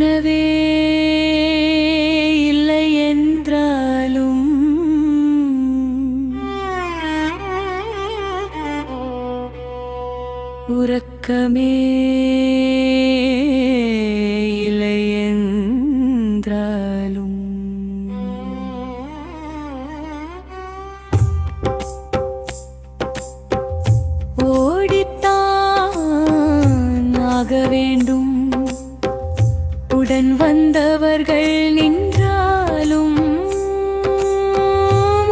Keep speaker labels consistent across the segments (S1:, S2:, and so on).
S1: உணவே இல்லை என்றாலும் உறக்கமே இல்லை என்றாலும் ஓடித்தான் ஆக வேண்டும். உடன் வந்தவர்கள் நின்றாலும்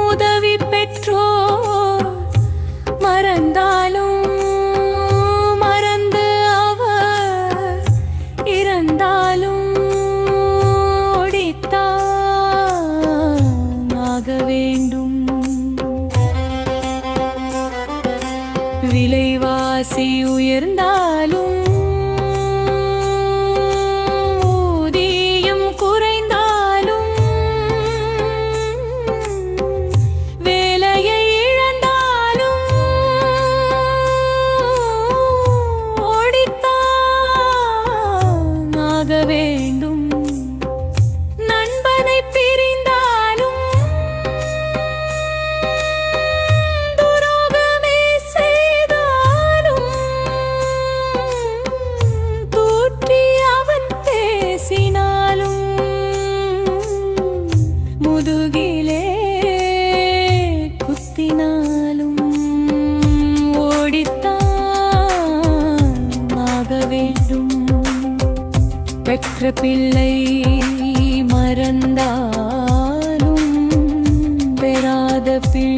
S1: உதவி பெற்றோர் மறந்தாலும் மறந்து அவர் இறந்தாலும் ஓடித்தான் ஆக வேண்டும். விலைவாசி உயர்ந்தாலும் ஊதியம் குறைந்தாலும் வேலையை இழந்தாலும் ஓடித்தான் ஆக வேண்டும். நண்பனை பிரிந்தாலும் முதுகிலே குத்தினாலும் ஓடித்தான் ஆக வேண்டும். பெற்ற பிள்ளை மறந்தாலும் பெறாத பிள்ளை